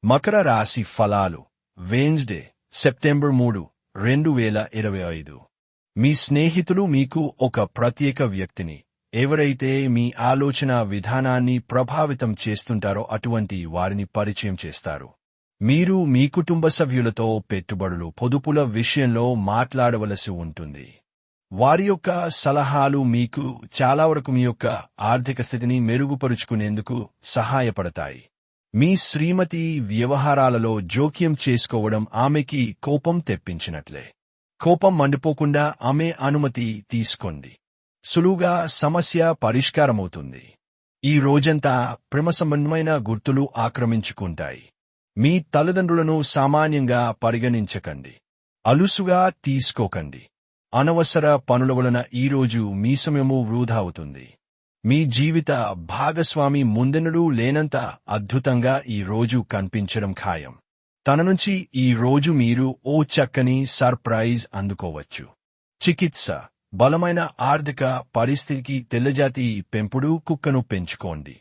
మకర రాశి ఫలాలు Wednesday September 3, 2025. మీ స్నేహితులు మీకు ఒక ప్రత్యేక వ్యక్తిని, ఎవరైతే మీ ఆలోచన విధానాన్ని ప్రభావితం చేస్తుంటారో అటువంటి వారిని పరిచయం చేస్తారు. మీరు మీ కుటుంబ సభ్యులతో పెట్టుబడులు, పొదుపుల విషయంలో మాట్లాడవలసి ఉంటుంది. వారి యొక్క సలహాలు మీకు చాలా వరకు మీ యొక్క ఆర్థిక స్థితిని మెరుగుపరుచుకునేందుకు సహాయపడతాయి. మీ శ్రీమతి వ్యవహారాలలో జోక్యం చేసుకోవడం ఆమెకి కోపం తెప్పించినట్లే. కోపం మండిపోకుండా ఆమె అనుమతి తీసుకోండి. సులువుగా సమస్య పరిష్కారమవుతుంది. ఈ రోజంతా ప్రేమ సంబంధమైన గుర్తులు ఆక్రమించుకుంటాయి. మీ తల్లిదండ్రులను సామాన్యంగా పరిగణించకండి. అలుసుగా తీసుకోకండి. అనవసర పనుల వలన ఈరోజు మీ సమయము వృధా అవుతుంది. మీ జీవిత భాగస్వామి ముందెన్నడూ లేనంత అద్భుతంగా ఈ రోజు కనిపించడం ఖాయం. తన నుంచి ఈ రోజు మీరు ఓ చక్కని సర్ప్రైజ్ అందుకోవచ్చు. చికిత్స, బలమైన ఆర్థిక పరిస్థితికి తెల్లజాతి పెంపుడు కుక్కను పెంచుకోండి.